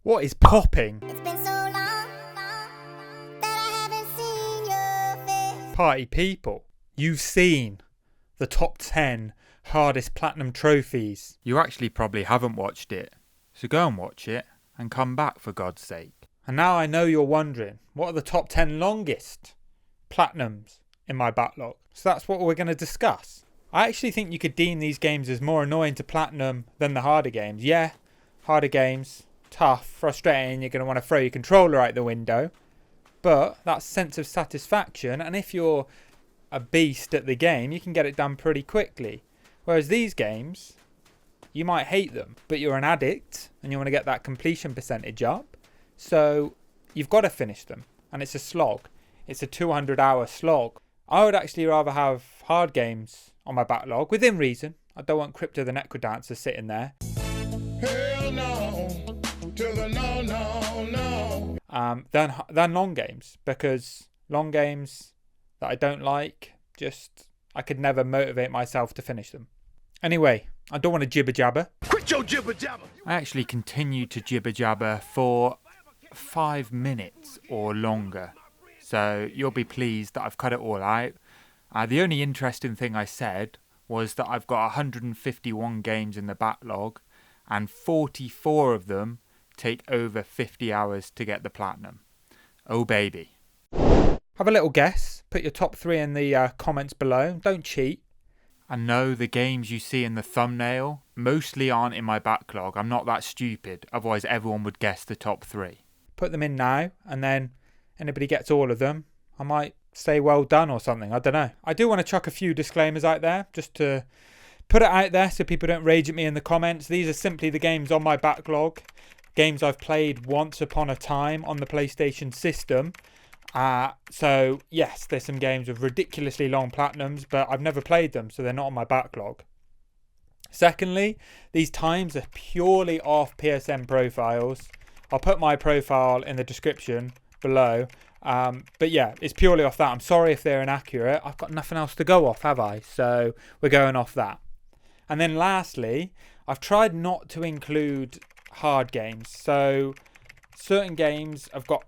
What is popping? It's been so long that I haven't seen your face. Party people, you've seen the top 10 hardest platinum trophies. You actually probably haven't watched it, so go and watch it and come back for God's sake. And now I know you're wondering, what are the top 10 longest platinums in my backlog? So that's what we're going to discuss. I actually think you could deem these games as more annoying to platinum than the harder games. Yeah, harder games, tough, frustrating, you're going to want to throw your controller out the window. But that sense of satisfaction, and if you're a beast at the game, you can get it done pretty quickly. Whereas these games, you might hate them, but you're an addict and you want to get that completion percentage up. So you've got to finish them. And it's a slog. It's a 200-hour slog. I would actually rather have hard games on my backlog, within reason. I don't want Crypto the Necrodancer sitting there. Hell no, to the no. Than long games, because long games that I don't like, I could never motivate myself to finish them. Anyway, I don't want to jibber jabber. Quit your jibber jabber. I actually continued to jibber jabber for 5 minutes or longer, so you'll be pleased that I've cut it all out. The only interesting thing I said was that I've got 151 games in the backlog, and 44 of them take over 50 hours to get the platinum. Oh baby. Have a little guess. Put your top 3 in the comments below. Don't cheat. And no, the games you see in the thumbnail mostly aren't in my backlog. I'm not that stupid. Otherwise everyone would guess the top 3. Put them in now, and then anybody gets all of them, I might say well done or something. I don't know. I do want to chuck a few disclaimers out there just to put it out there so people don't rage at me in the comments. These are simply the games on my backlog. Games I've played once upon a time on the PlayStation system. So yes, there's some games with ridiculously long platinums, but I've never played them, so they're not on my backlog. Secondly, these times are purely off PSN profiles. I'll put my profile in the description below. But yeah, it's purely off that. I'm sorry if they're inaccurate. I've got nothing else to go off, have I? So we're going off that. And then lastly, I've tried not to include hard games. So certain games have got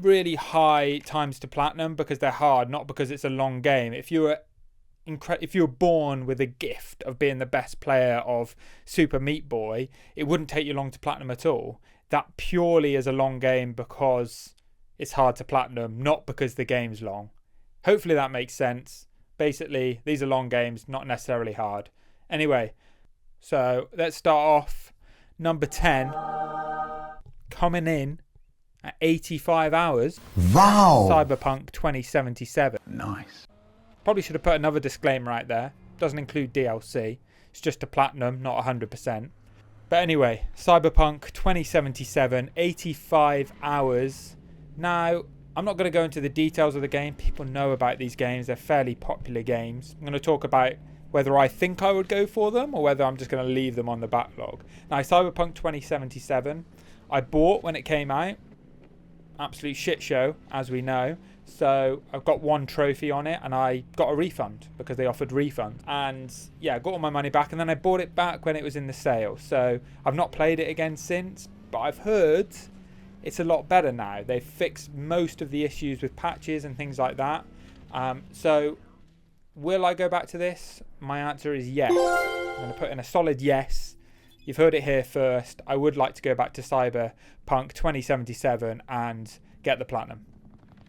really high times to platinum because they're hard, not because it's a long game. If you were born with a gift of being the best player of Super Meat Boy, it wouldn't take you long to platinum at all. That purely is a long game because it's hard to platinum, not because the game's long. Hopefully that makes sense. Basically, these are long games, not necessarily hard. Anyway, so let's start off. Number 10, coming in at 85 hours. Wow. Cyberpunk 2077. Nice. Probably should have put another disclaimer right there. Doesn't include DLC. It's just a platinum, not 100%. But anyway, Cyberpunk 2077, 85 hours. Now, I'm not going to go into the details of the game. People know about these games. They're fairly popular games. I'm going to talk about whether I think I would go for them or whether I'm just going to leave them on the backlog. Now, Cyberpunk 2077, I bought when it came out. Absolute shit show, as we know. So I've got 1 trophy on it and I got a refund because they offered refund. And yeah, I got all my money back and then I bought it back when it was in the sale. So I've not played it again since, but I've heard it's a lot better now. They've fixed most of the issues with patches and things like that. So will I go back to this? My answer is yes. I'm going to put in a solid yes. You've heard it here first. I would like to go back to Cyberpunk 2077 and get the platinum.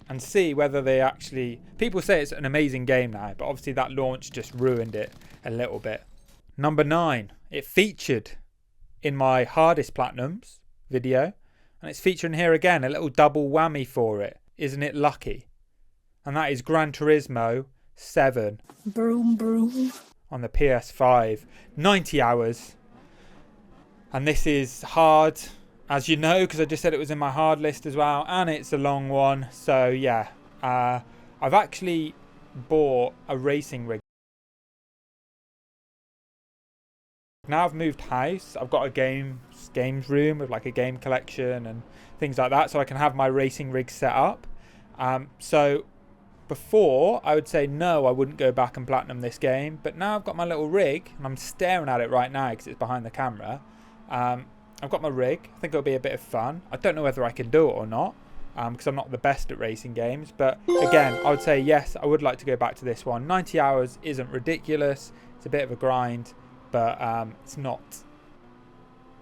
And see whether they actually... People say it's an amazing game now, but obviously that launch just ruined it a little bit. Number 9. It featured in my hardest platinums video. And it's featuring here again, a little double whammy for it. Isn't it lucky? And that is Gran Turismo 7. Broom, broom. On the PS5. 90 hours. And this is hard, as you know, because I just said it was in my hard list as well. And it's a long one. So yeah, I've actually bought a racing rig. Now I've moved house, I've got a games room with like a game collection and things like that, so I can have my racing rig set up. So before I would say no, I wouldn't go back and platinum this game, but now I've got my little rig and I'm staring at it right now because it's behind the camera. I've got my rig. I think it'll be a bit of fun. I don't know whether I can do it or not, because I'm not the best at racing games. But again, I would say yes, I would like to go back to this one. 90 hours isn't ridiculous. It's a bit of a grind, but it's not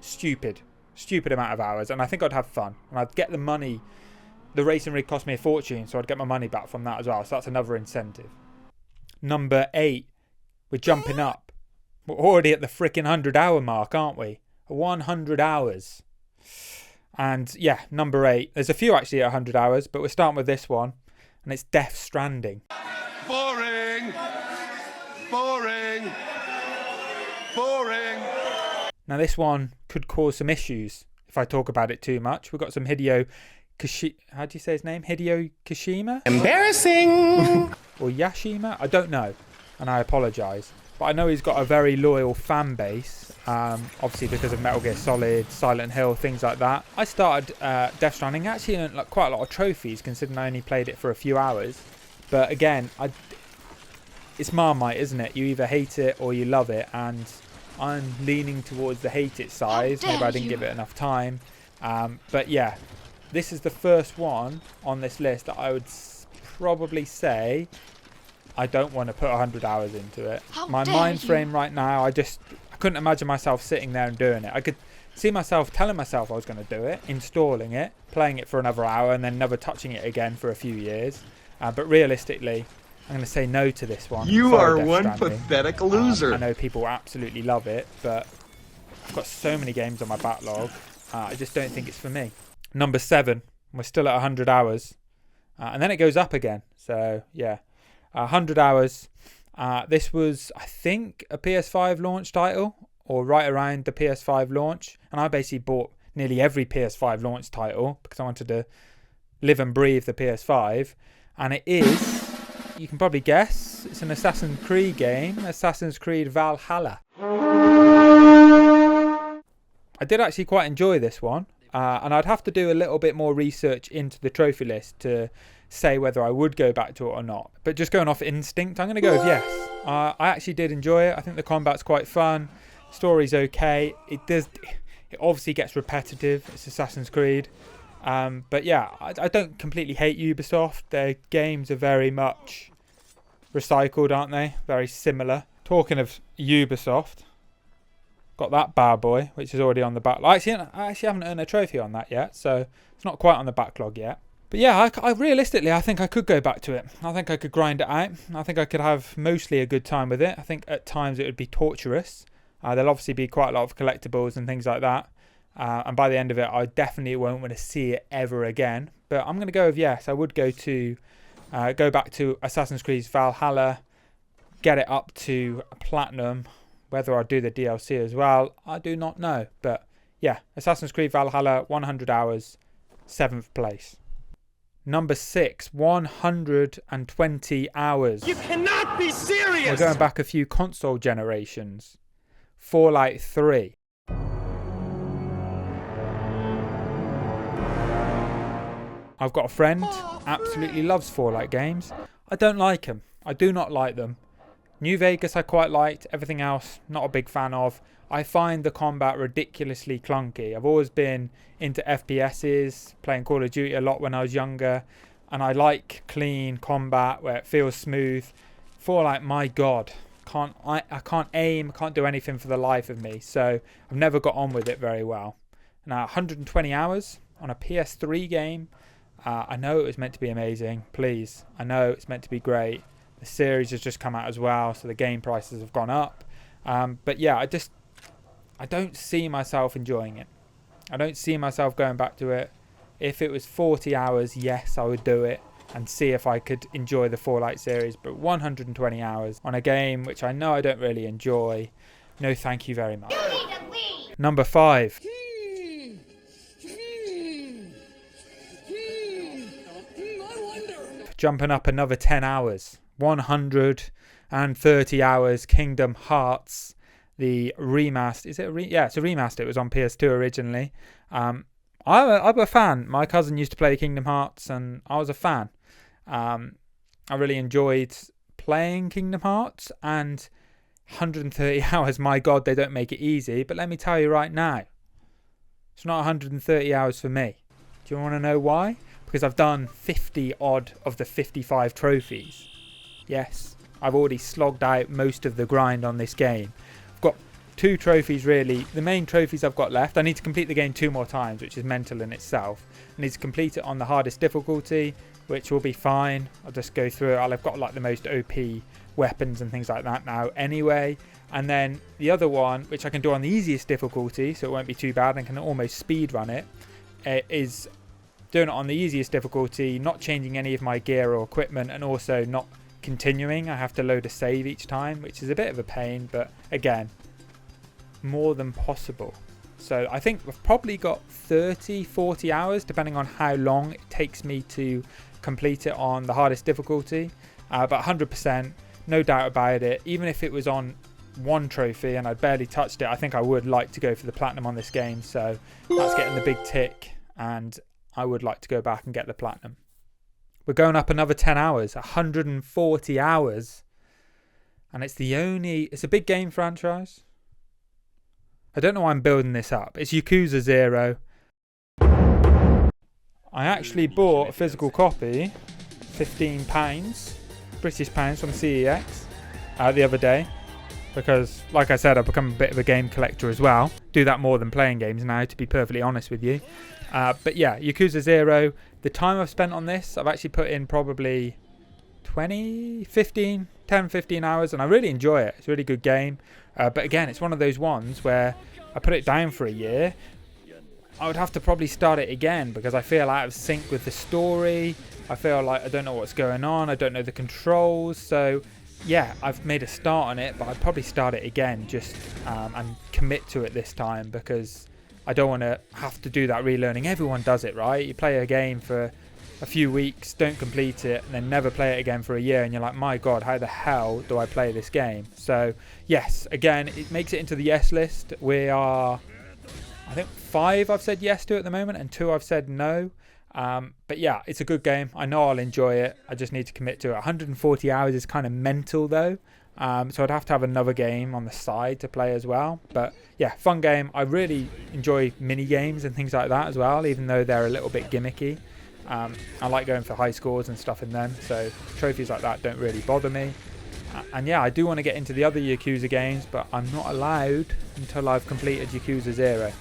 stupid amount of hours. And I think I'd have fun. And I'd get the money. The racing rig cost me a fortune, so I'd get my money back from that as well. So that's another incentive. Number 8. We're jumping up. We're already at the freaking 100-hour mark, aren't we? 100 hours. And yeah, number 8. There's a few actually at 100 hours, but we're starting with this one. And it's Death Stranding. Boring. Boring. Boring. Now this one could cause some issues if I talk about it too much. We've got some Hideo how do you say his name? Hideo Kashima? Embarrassing. Or Yashima? I don't know. And I apologise. But I know he's got a very loyal fan base. Obviously because of Metal Gear Solid, Silent Hill, things like that. I started Death Stranding. Actually earned quite a lot of trophies considering I only played it for a few hours. But again, it's Marmite, isn't it? You either hate it or you love it. And I'm leaning towards the hate it side. Maybe I didn't give it enough time. But yeah, this is the first one on this list that I would probably say I don't want to put 100 hours into it. My mind frame right now, I couldn't imagine myself sitting there and doing it. I could see myself telling myself I was going to do it, installing it, playing it for another hour and then never touching it again for a few years. But realistically, I'm going to say no to this one. You are one Stranding. pathetic loser. I know people absolutely love it, but I've got so many games on my backlog. I just don't think it's for me. Number 7. We're still at 100 hours. And then it goes up again. So, yeah. 100 hours. This was, I think, a PS5 launch title. Or right around the PS5 launch. And I basically bought nearly every PS5 launch title. Because I wanted to live and breathe the PS5. And it is, you can probably guess, it's an Assassin's Creed game. Assassin's Creed Valhalla. I did actually quite enjoy this one. And I'd have to do a little bit more research into the trophy list to say whether I would go back to it or not. But just going off instinct, I'm going to go with yes. I actually did enjoy it. I think the combat's quite fun. Story's okay. It obviously gets repetitive. It's Assassin's Creed. But yeah, I don't completely hate Ubisoft. Their games are very much recycled, aren't they? Very similar. Talking of Ubisoft, got that bad boy, which is already on the backlog. I actually haven't earned a trophy on that yet, so it's not quite on the backlog yet. But yeah, I realistically, I think I could go back to it. I think I could grind it out. I think I could have mostly a good time with it. I think at times it would be torturous. There'll obviously be quite a lot of collectibles and things like that. And by the end of it, I definitely won't want to see it ever again. But I'm going to go with yes. I would go back to Assassin's Creed Valhalla, get it up to platinum. Whether I do the DLC as well, I do not know. But yeah, Assassin's Creed Valhalla, 100 hours, 7th place. Number 6, 120 hours. You cannot be serious. We're going back a few console generations. Fallout 3. I've got a friend, absolutely loves Fallout games. I don't like them. I do not like them. New Vegas I quite liked, everything else not a big fan of. I find the combat ridiculously clunky. I've always been into FPSs, playing Call of Duty a lot when I was younger, and I like clean combat where it feels smooth. Fallout, my god, I can't aim, can't do anything for the life of me, so I've never got on with it very well. Now 120 hours on a PS3 game. I know it was meant to be amazing, please. I know it's meant to be great. The series has just come out as well, so the game prices have gone up. But yeah, I don't see myself enjoying it. I don't see myself going back to it. If it was 40 hours, yes, I would do it and see if I could enjoy the Fallout series. But 120 hours on a game which I know I don't really enjoy, no thank you very much. Number 5. Jumping up another 10 hours. 130 hours, Kingdom Hearts, the remaster. Is it it's a remaster. It was on PS2 originally. I'm a fan. My cousin used to play Kingdom Hearts and I was a fan. I really enjoyed playing Kingdom Hearts, and 130 hours, my god, they don't make it easy. But let me tell you right now, It's not 130 hours for me. Do you want to know why? Because I've done 50 odd of the 55 trophies. Yes, I've already slogged out most of the grind on this game. I've got 2 trophies really. The main trophies I've got left, I need to complete the game 2 more times, which is mental in itself. I need to complete it on the hardest difficulty, which will be fine. I'll just go through it. I've got like the most OP weapons and things like that now anyway. And then the other one, which I can do on the easiest difficulty, so it won't be too bad and can almost speed run it, is doing it on the easiest difficulty, not changing any of my gear or equipment, and also not continuing. I have to load a save each time, which is a bit of a pain, but again, more than possible. So I think we've probably got 30-40 hours depending on how long it takes me to complete it on the hardest difficulty, but 100%, no doubt about it. Even if it was on one trophy and I'd barely touched it, I think I would like to go for the platinum on this game. So that's getting the big tick, and I would like to go back and get the platinum. We're going up another 10 hours, 140 hours. And it's a big game franchise. I don't know why I'm building this up. It's Yakuza 0. I actually bought a physical copy, £15, British pounds from CEX, the other day. Because, like I said, I've become a bit of a game collector as well. Do that more than playing games now, to be perfectly honest with you. But yeah, Yakuza 0, the time I've spent on this, I've actually put in probably 10, 15 hours, and I really enjoy it. It's a really good game. But again, it's one of those ones where I put it down for a year. I would have to probably start it again because I feel out of sync with the story. I feel like I don't know what's going on. I don't know the controls. So yeah, I've made a start on it, but I'd probably start it again just and commit to it this time, because I don't want to have to do that relearning. Everyone does it, right? You play a game for a few weeks, don't complete it, and then never play it again for a year, and you're like, my God, how the hell do I play this game? So yes, again, it makes it into the yes list. We are, I think 5 I've said yes to at the moment, and 2 I've said no. But yeah, it's a good game. I know I'll enjoy it. I just need to commit to it. 140 hours is kind of mental though. So I'd have to have another game on the side to play as well. But yeah, fun game. I really enjoy mini games and things like that as well, even though they're a little bit gimmicky. I like going for high scores and stuff in them. So trophies like that don't really bother me. And yeah, I do want to get into the other Yakuza games, but I'm not allowed until I've completed Yakuza 0.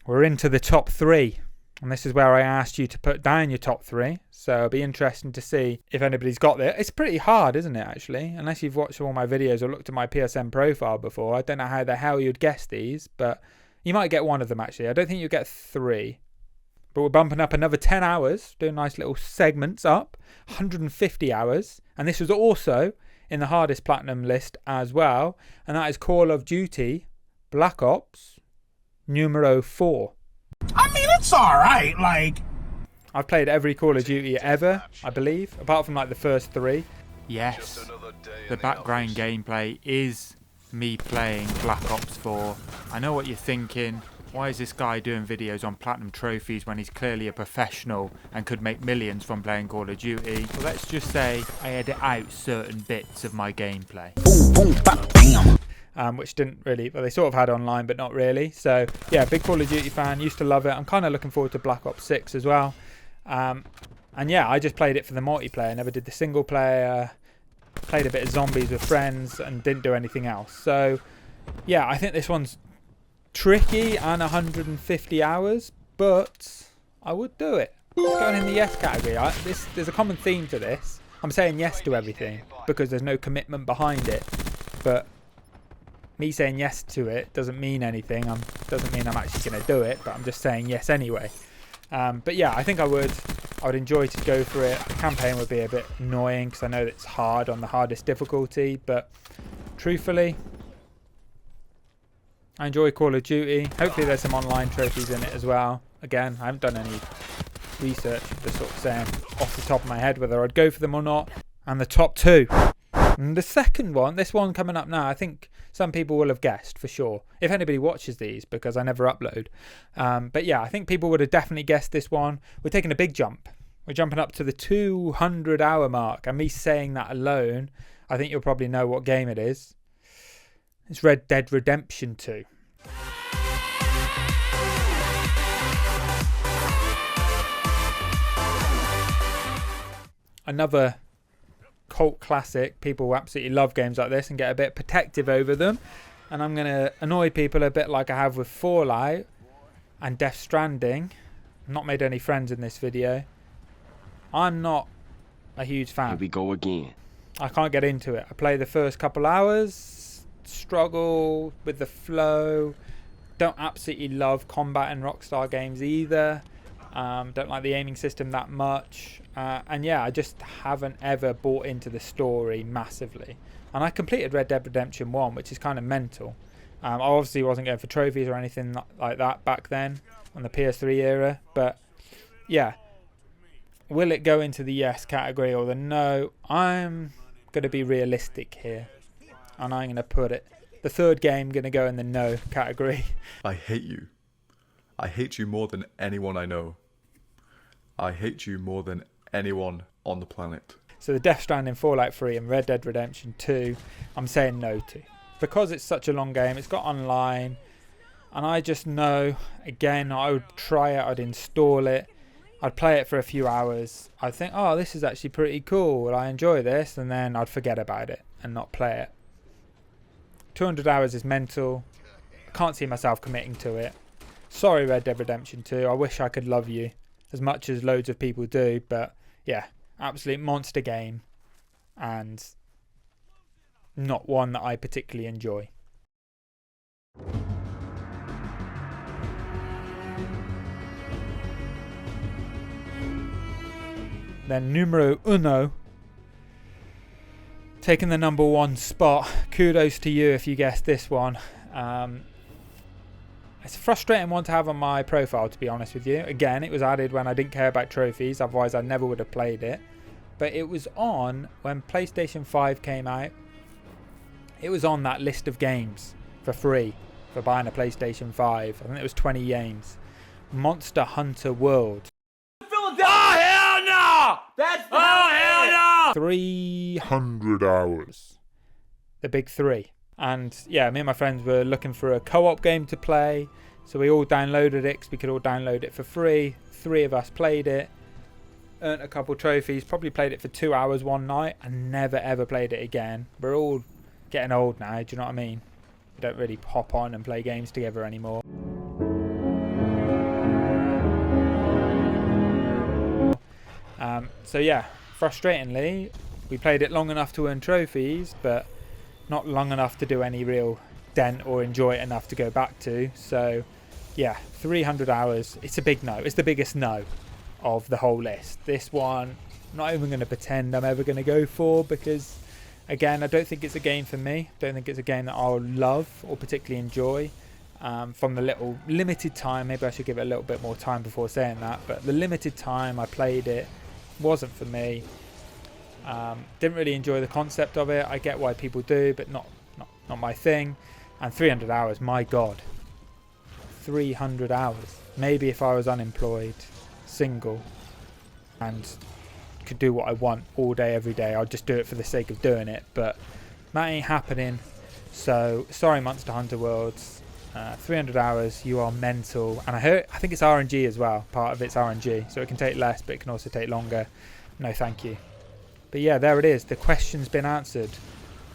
We're into the top 3. And this is where I asked you to put down your top 3. So it'll be interesting to see if anybody's got there. It's pretty hard, isn't it, actually? Unless you've watched all my videos or looked at my PSN profile before. I don't know how the hell you'd guess these, but you might get one of them, actually. I don't think you'll get 3. But we're bumping up another 10 hours, doing nice little segments up. 150 hours. And this was also in the hardest platinum list as well. And that is Call of Duty Black Ops numero 4. I mean, it's alright, like... I've played every Call of Duty ever, I believe, apart from like the first 3. Yes, the background gameplay is me playing Black Ops 4. I know what you're thinking. Why is this guy doing videos on platinum trophies when he's clearly a professional and could make millions from playing Call of Duty? Well, let's just say I edit out certain bits of my gameplay. Boom, boom, bop, bam. Which didn't really, well, they sort of had online, but not really. So yeah, big Call of Duty fan, used to love it. I'm kind of looking forward to Black Ops 6 as well. And yeah, I just played it for the multiplayer, never did the single player, played a bit of zombies with friends and didn't do anything else. So yeah, I think this one's tricky and 150 hours, but I would do it. It's going in the yes category. There's a common theme to this. I'm saying yes to everything because there's no commitment behind it, but me saying yes to it doesn't mean anything. Doesn't mean I'm actually going to do it, but I'm just saying yes anyway. But yeah, I think I would enjoy to go for it. The campaign would be a bit annoying because I know it's hard on the hardest difficulty, but truthfully, I enjoy Call of Duty. Hopefully there's some online trophies in it as well. Again, I haven't done any research, just sort of saying off the top of my head whether I'd go for them or not. And the top 2. And the second one, this one coming up now, I think some people will have guessed for sure. If anybody watches these, because I never upload. But yeah, I think people would have definitely guessed this one. We're taking a big jump. We're jumping up to the 200 hour mark. And me saying that alone, I think you'll probably know what game it is. It's Red Dead Redemption 2. another cult classic. People absolutely love games like this and get a bit protective over them. And I'm going to annoy people a bit like I have with Fallout and Death Stranding. I've not made any friends in this video. I'm not a huge fan. Here we go again. I can't get into it. I play the first couple hours, struggle with the flow. Don't absolutely love combat in Rockstar games either. Don't like the aiming system that much. And yeah, I just haven't ever bought into the story massively. And I completed Red Dead Redemption 1, which is kind of mental. I obviously wasn't going for trophies or anything like that back then on the PS3 era. But yeah, will it go into the yes category or the no? I'm going to be realistic here. And I'm going to put it. The third game going to go in the no category. I hate you. I hate you more than anyone I know. I hate you more than anyone on the planet. So the Death Stranding, Fallout 3 and Red Dead Redemption 2, I'm saying no to. Because it's such a long game, it's got online, and I just know, again, I would try it, I'd install it, I'd play it for a few hours, I'd think, oh, this is actually pretty cool, I enjoy this, and then I'd forget about it and not play it. 200 hours is mental. I can't see myself committing to it. Sorry, Red Dead Redemption 2, I wish I could love you as much as loads of people do, but yeah, absolute monster game and not one that I particularly enjoy. Then numero uno, taking the number one spot. Kudos to you if you guessed this one. It's a frustrating one to have on my profile, to be honest with you. Again, it was added when I didn't care about trophies, otherwise I never would have played it. But it was on when PlayStation 5 came out. It was on that list of games for free for buying a PlayStation 5. I think it was 20 games. Monster Hunter World. Oh, hell no! That's hell no! 300 hours. The big three. And yeah, me and my friends were looking for a co-op game to play. So we all downloaded it because we could all download it for free. 3 of us played it. Earned a couple trophies. Probably played it for 2 hours one night. And never ever played it again. We're all getting old now, do you know what I mean? We don't really hop on and play games together anymore. So yeah, frustratingly, we played it long enough to earn trophies, but not long enough to do any real dent or enjoy it enough to go back to. So yeah, 300 hours, it's a big no. It's the biggest no of the whole list. This one, I'm not even going to pretend I'm ever going to go for, because again, I don't think it's a game for me. Don't think it's a game that I'll love or particularly enjoy. From the little limited time, maybe I should give it a little bit more time before saying that, but the limited time I played it wasn't for me. Didn't really enjoy the concept of it. I get why people do, but not my thing. And 300 hours, my god, 300 hours. Maybe if I was unemployed, single, and could do what I want all day every day, I'd just do it for the sake of doing it, but that ain't happening. So sorry, Monster Hunter Worlds. 300 hours, you are mental. And I think it's RNG as well. Part of it's RNG, so it can take less, but it can also take longer. No thank you. But yeah, there it is. The question's been answered.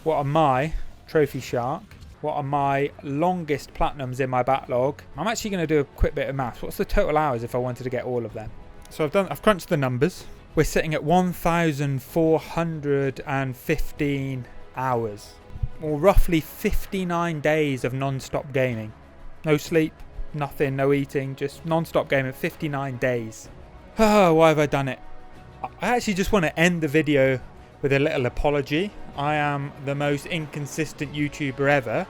What are my trophy shark? What are my longest platinums in my backlog? I'm actually going to do a quick bit of maths. What's the total hours if I wanted to get all of them? So I've crunched the numbers. We're sitting at 1,415 hours. Or roughly 59 days of non-stop gaming. No sleep, nothing, no eating, just non-stop gaming, 59 days. Oh, why have I done it? I actually just want to end the video with a little apology. I am the most inconsistent YouTuber ever,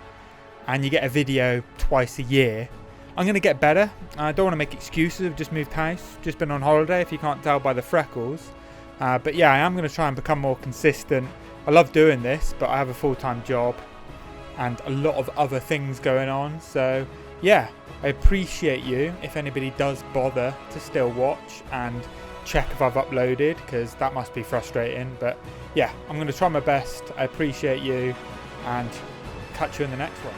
and you get a video twice a year. I'm going to get better. I don't want to make excuses. I've just moved house, just been on holiday, if you can't tell by the freckles. But yeah, I am going to try and become more consistent. I love doing this, but I have a full-time job and a lot of other things going on. So yeah, I appreciate you if anybody does bother to still watch and check if I've uploaded, because that must be frustrating. But yeah, I'm going to try my best. I appreciate you, and catch you in the next one.